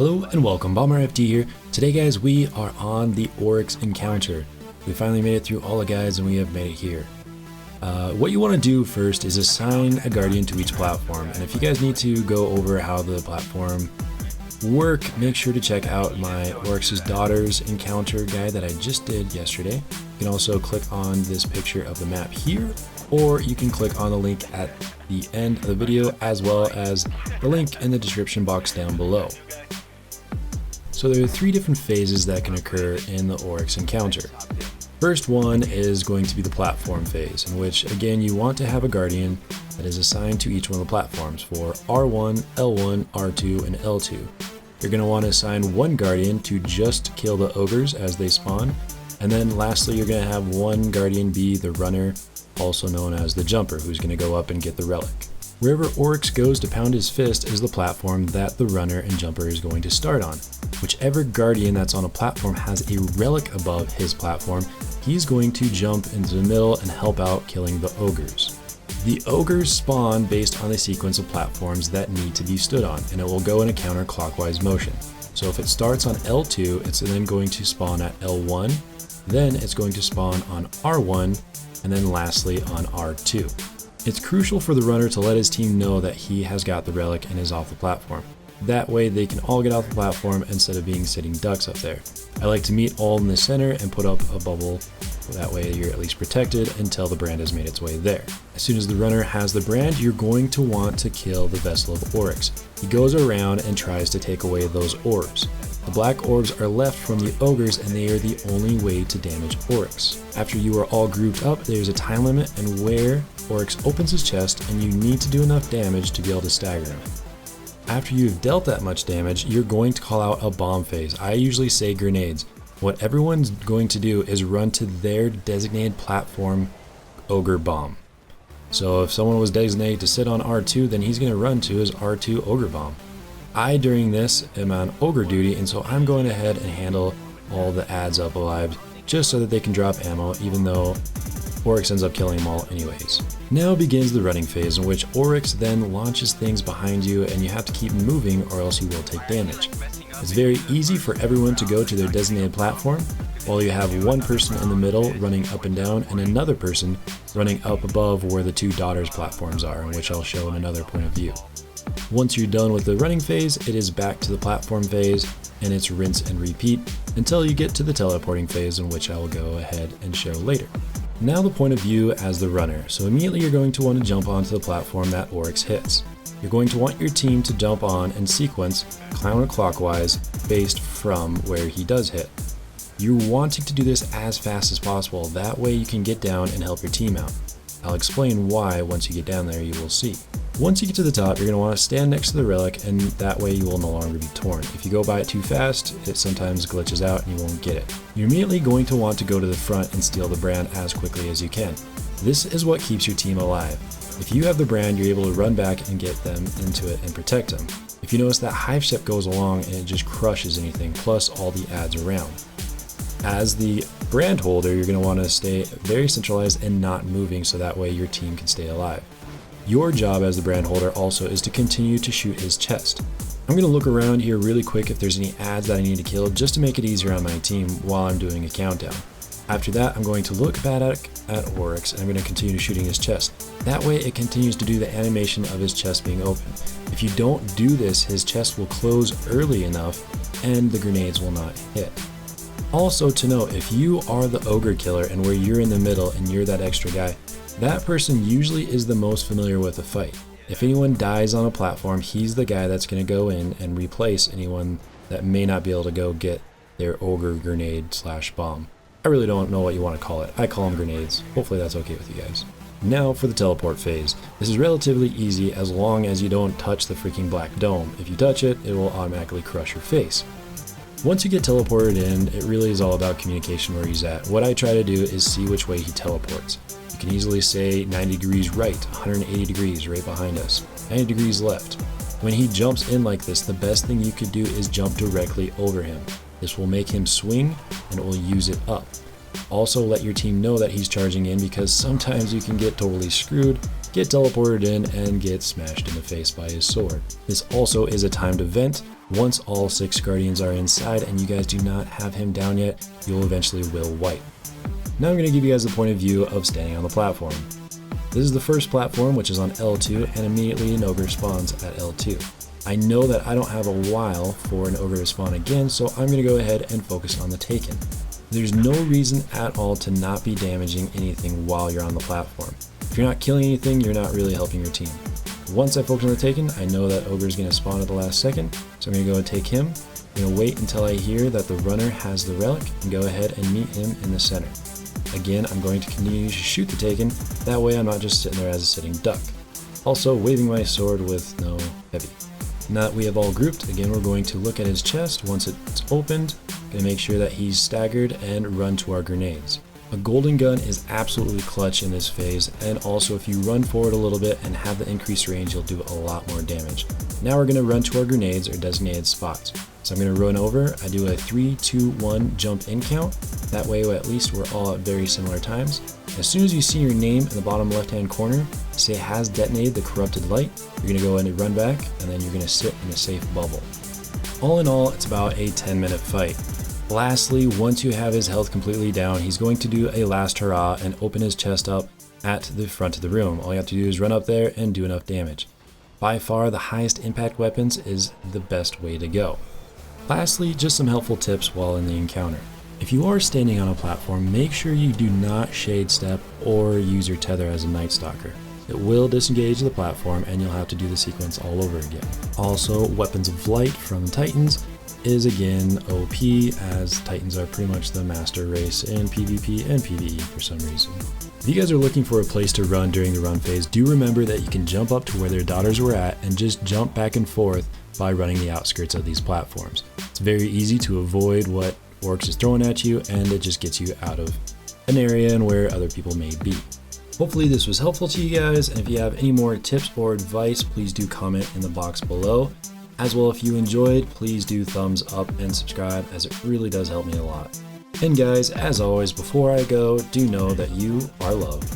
Hello and welcome, BomberFD here. Today guys, we are on the Oryx Encounter. We finally made it through all the guides and we have made it here. What you want to do first is assign a guardian to each platform, and if you guys need to go over how the platform work, make sure to check out my Oryx's Daughters Encounter guide that I just did yesterday. You can also click on this picture of the map here, or you can click on the link at the end of the video, as well as the link in the description box down below. So there are three different phases that can occur in the Oryx Encounter. First one is going to be the platform phase, in which again you want to have a guardian that is assigned to each one of the platforms for R1, L1, R2, and L2. You're going to want to assign one guardian to just kill the ogres as they spawn, and then lastly you're going to have one guardian be the runner, also known as the jumper, who's going to go up and get the relic. Wherever Oryx goes to pound his fist is the platform that the runner and jumper is going to start on. Whichever guardian that's on a platform has a relic above his platform, he's going to jump into the middle and help out killing the ogres. The ogres spawn based on a sequence of platforms that need to be stood on, and it will go in a counterclockwise motion. So if it starts on L2, it's then going to spawn at L1, then it's going to spawn on R1, and then lastly on R2. It's crucial for the runner to let his team know that he has got the relic and is off the platform. That way they can all get off the platform instead of being sitting ducks up there. I like to meet all in the center and put up a bubble, that way you're at least protected until the brand has made its way there. As soon as the runner has the brand, you're going to want to kill the Vessel of Oryx. He goes around and tries to take away those orbs. The black orbs are left from the ogres, and they are the only way to damage Oryx. After you are all grouped up, there's a time limit and where Oryx opens his chest, and you need to do enough damage to be able to stagger him. After you've dealt that much damage, you're going to call out a bomb phase. I usually say grenades. What everyone's going to do is run to their designated platform ogre bomb. So if someone was designated to sit on R2, then he's going to run to his R2 ogre bomb. I, during this, am on ogre duty, and so I'm going ahead and handle all the adds up alive just so that they can drop ammo, even though Oryx ends up killing them all anyways. Now begins the running phase, in which Oryx then launches things behind you and you have to keep moving or else you will take damage. It's very easy for everyone to go to their designated platform, while you have one person in the middle running up and down and another person running up above where the two daughters platforms are, which I'll show in another point of view. Once you're done with the running phase, it is back to the platform phase, and it's rinse and repeat until you get to the teleporting phase, in which I will go ahead and show later. Now the point of view as the runner. So immediately you're going to want to jump onto the platform that Oryx hits. You're going to want your team to jump on and sequence counterclockwise based from where he does hit. You're wanting to do this as fast as possible, that way you can get down and help your team out. I'll explain why once you get down there, you will see. Once you get to the top, you're going to want to stand next to the relic, and that way you will no longer be torn. If you go by it too fast, it sometimes glitches out and you won't get it. You're immediately going to want to go to the front and steal the brand as quickly as you can. This is what keeps your team alive. If you have the brand, you're able to run back and get them into it and protect them. If you notice, that hive ship goes along and it just crushes anything, plus all the adds around. As the brand holder, you're going to want to stay very centralized and not moving, so that way your team can stay alive. Your job as the brand holder also is to continue to shoot his chest. I'm going to look around here really quick if there's any adds that I need to kill, just to make it easier on my team while I'm doing a countdown. After that, I'm going to look back at Oryx, and I'm going to continue shooting his chest. That way it continues to do the animation of his chest being open. If you don't do this, his chest will close early enough and the grenades will not hit. Also to note, if you are the Oger Killer and where you're in the middle and you're that extra guy, that person usually is the most familiar with the fight. If anyone dies on a platform, he's the guy that's going to go in and replace anyone that may not be able to go get their ogre grenade / bomb. I really don't know what you want to call it. I call them grenades. Hopefully that's okay with you guys. Now for the teleport phase. This is relatively easy as long as you don't touch the freaking black dome. If you touch it, it will automatically crush your face. Once you get teleported in, it really is all about communication where he's at. What I try to do is see which way he teleports. You can easily say 90 degrees right, 180 degrees right behind us, 90 degrees left. When he jumps in like this, the best thing you could do is jump directly over him. This will make him swing and it will use it up. Also let your team know that he's charging in, because sometimes you can get totally screwed, get teleported in, and get smashed in the face by his sword. This also is a timed event, Once all 6 guardians are inside and you guys do not have him down yet, you'll eventually will wipe. Now I'm going to give you guys the point of view of standing on the platform. This is the first platform, which is on L2, and immediately an ogre spawns at L2. I know that I don't have a while for an ogre to spawn again, so I'm going to go ahead and focus on the Taken. There's no reason at all to not be damaging anything while you're on the platform. If you're not killing anything, you're not really helping your team. Once I focus on the Taken, I know that ogre is going to spawn at the last second, so I'm going to go and take him. I'm going to wait until I hear that the runner has the relic and go ahead and meet him in the center. Again, I'm going to continue to shoot the Taken, that way I'm not just sitting there as a sitting duck. Also, waving my sword with no heavy. Now that we have all grouped, again we're going to look at his chest once it's opened, going to make sure that he's staggered and run to our grenades. A golden gun is absolutely clutch in this phase, and also if you run forward a little bit and have the increased range, you'll do a lot more damage. Now we're going to run to our grenades or designated spots. So I'm going to run over, I do a 3, 2, 1 jump in count, that way at least we're all at very similar times. As soon as you see your name in the bottom left hand corner, say has detonated the corrupted light, you're going to go ahead and run back, and then you're going to sit in a safe bubble. All in all, it's about a 10-minute fight. Lastly, once you have his health completely down, he's going to do a last hurrah and open his chest up at the front of the room. All you have to do is run up there and do enough damage. By far, the highest impact weapons is the best way to go. Lastly, just some helpful tips while in the encounter. If you are standing on a platform, make sure you do not shade step or use your tether as a Night Stalker. It will disengage the platform and you'll have to do the sequence all over again. Also, Weapons of Light from Titans is again OP, as Titans are pretty much the master race in PvP and PvE for some reason. If you guys are looking for a place to run during the run phase, do remember that you can jump up to where their daughters were at and just jump back and forth by running the outskirts of these platforms. It's very easy to avoid what Oryx is throwing at you, and it just gets you out of an area and where other people may be. Hopefully this was helpful to you guys, and if you have any more tips or advice, please do comment in the box below. As well, if you enjoyed, please do thumbs up and subscribe, as it really does help me a lot. And guys, as always, before I go, do know that you are loved.